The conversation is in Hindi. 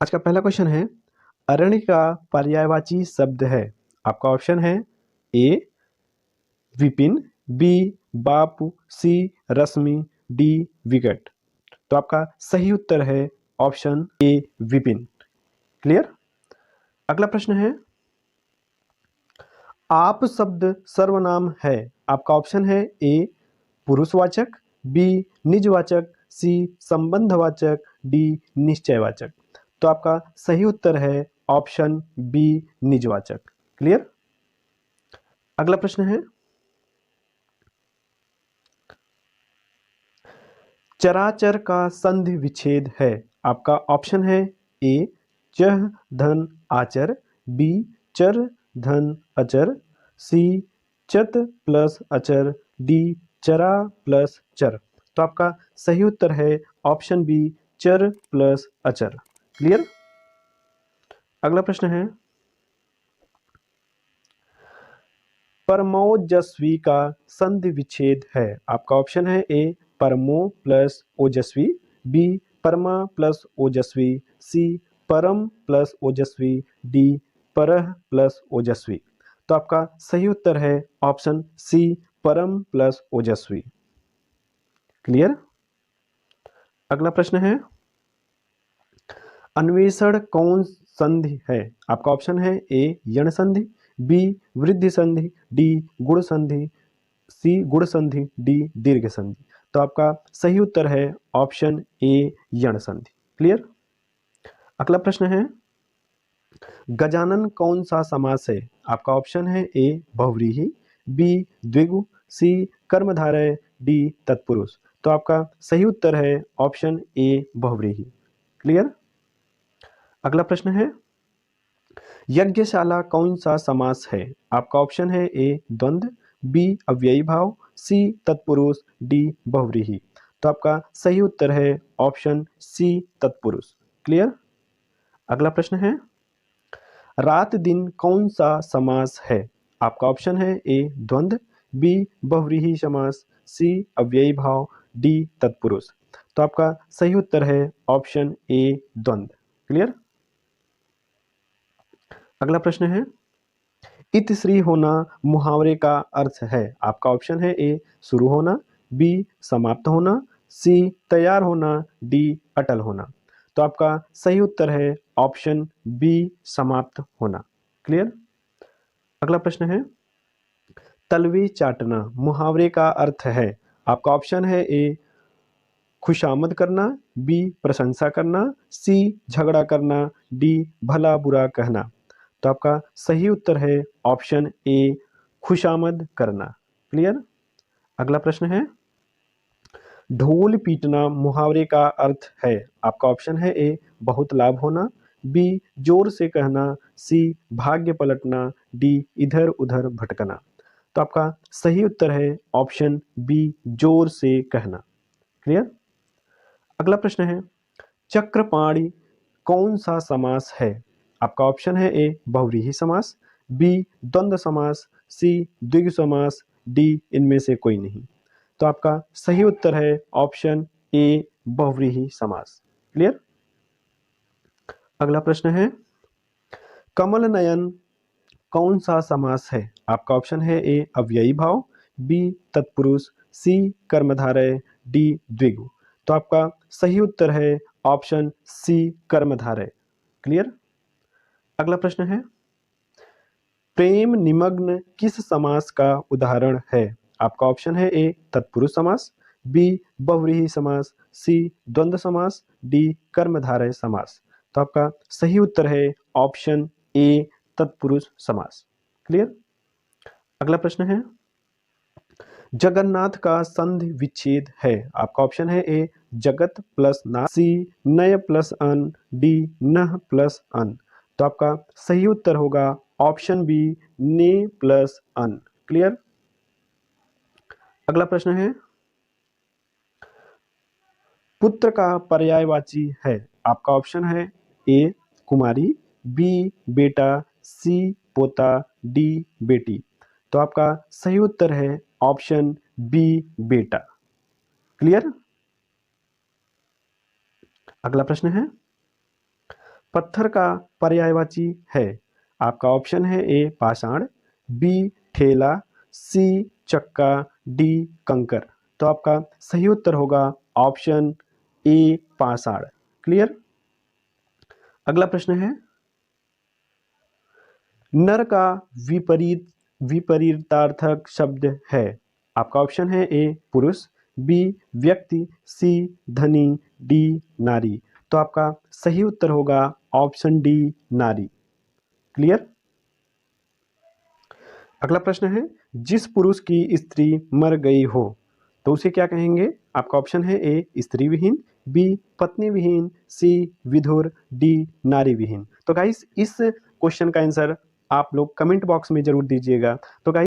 आज का पहला क्वेश्चन है, अरण्य का पर्यायवाची शब्द है। आपका ऑप्शन है ए विपिन, बी बापू, सी रश्मि, डी विकट। तो आपका सही उत्तर है ऑप्शन ए विपिन। क्लियर। अगला प्रश्न है, आप शब्द सर्वनाम है। आपका ऑप्शन है ए पुरुषवाचक, बी निजवाचक, सी संबंधवाचक, डी निश्चयवाचक। तो आपका सही उत्तर है ऑप्शन बी निजवाचक। क्लियर। अगला प्रश्न है, चराचर का संधि विच्छेद है। आपका ऑप्शन है ए चह धन आचर, बी चर धन अचर, सी चत प्लस अचर, डी चरा प्लस चर। तो आपका सही उत्तर है ऑप्शन बी चर प्लस अचर। क्लियर। अगला प्रश्न है, परमोजस्वी का संधि विच्छेद है। आपका ऑप्शन है ए परमो प्लस ओजस्वी, बी परमा प्लस ओजस्वी, सी परम प्लस ओजस्वी, डी परह प्लस ओजस्वी। तो आपका सही उत्तर है ऑप्शन सी परम प्लस ओजस्वी। क्लियर। अगला प्रश्न है, अन्वेषण कौन संधि है। आपका ऑप्शन है ए यण संधि, बी वृद्धि संधि, डी गुण संधि, सी गुण संधि, डी दीर्घ संधि। तो आपका सही उत्तर है ऑप्शन ए यण संधि। क्लियर। अगला प्रश्न है, गजानन कौन सा समास है। आपका ऑप्शन है ए बहुव्रीहि, बी द्विगु, सी कर्मधारय, डी तत्पुरुष। तो आपका सही उत्तर है ऑप्शन ए बहुव्रीहि। क्लियर। अगला प्रश्न है, यज्ञशाला कौन सा समास है। आपका ऑप्शन है ए द्वंद्व, बी अव्ययी भाव, सी तत्पुरुष, डी बहुव्रीहि। तो आपका सही उत्तर है ऑप्शन सी तत्पुरुष। क्लियर। अगला प्रश्न है, रात दिन कौन सा समास है। आपका ऑप्शन है ए द्वंद्व, बी बहुव्रीहि समास, सी अव्ययी भाव, डी तत्पुरुष। तो आपका सही उत्तर है ऑप्शन ए द्वंद्व। क्लियर। अगला प्रश्न है, इतश्री होना मुहावरे का अर्थ है। आपका ऑप्शन है ए शुरू होना, बी समाप्त होना, सी तैयार होना, डी अटल होना। तो आपका सही उत्तर है ऑप्शन बी समाप्त होना। क्लियर। अगला प्रश्न है, तलवी चाटना मुहावरे का अर्थ है। आपका ऑप्शन है ए खुशामद करना, बी प्रशंसा करना, सी झगड़ा करना, डी भला बुरा कहना। तो आपका सही उत्तर है ऑप्शन ए खुशामद करना। क्लियर। अगला प्रश्न है, ढोल पीटना मुहावरे का अर्थ है। आपका ऑप्शन है ए बहुत लाभ होना, बी जोर से कहना, सी भाग्य पलटना, डी इधर उधर भटकना। तो आपका सही उत्तर है ऑप्शन बी जोर से कहना। क्लियर। अगला प्रश्न है, चक्रपाणी कौन सा समास है। आपका ऑप्शन है ए बहुव्रीहि समास, बी द्वंद्व समास, सी द्विगु समास, डी इनमें से कोई नहीं। तो आपका सही उत्तर है ऑप्शन ए बहुव्रीहि समास। क्लियर। अगला प्रश्न है, कमल नयन कौन सा समास है। आपका ऑप्शन है ए अव्ययी भाव, बी तत्पुरुष, सी कर्मधारय, डी द्विगु। तो आपका सही उत्तर है ऑप्शन सी कर्मधारय। क्लियर। अगला प्रश्न है, प्रेम निमग्न किस समास का उदाहरण है। आपका ऑप्शन है ए तत्पुरुष समास, बी बहुव्रीहि समास, सी द्वंद्व समास, डी कर्मधारय समास। तो आपका सही उत्तर है ऑप्शन ए तत्पुरुष समास। क्लियर। अगला प्रश्न है, जगन्नाथ का संधि विच्छेद है। आपका ऑप्शन है ए जगत प्लस नाथ, सी नय प्लस अन, डी नह प्लस अन। तो आपका सही उत्तर होगा ऑप्शन बी ने प्लस अन। क्लियर। अगला प्रश्न है, पुत्र का पर्यायवाची है। आपका ऑप्शन है ए कुमारी, बी बेटा, सी पोता, डी बेटी। तो आपका सही उत्तर है ऑप्शन बी बेटा। क्लियर। अगला प्रश्न है, पत्थर का पर्यायवाची है? आपका ऑप्शन है ए पाषाण, बी ठेला, सी चक्का, डी कंकर। तो आपका सही उत्तर होगा ऑप्शन ए पाषाण। क्लियर। अगला प्रश्न है, नर का विपरीत विपरीतार्थक शब्द है? आपका ऑप्शन है ए पुरुष, बी व्यक्ति, सी धनी, डी नारी। तो आपका सही उत्तर होगा ऑप्शन डी नारी। क्लियर। अगला प्रश्न है, जिस पुरुष की स्त्री मर गई हो तो उसे क्या कहेंगे? आपका ऑप्शन है ए स्त्री विहीन, बी पत्नी विहीन, सी विधुर, डी नारी विहीन। तो गाइस इस क्वेश्चन का आंसर आप लोग कमेंट बॉक्स में जरूर दीजिएगा। तो गाइस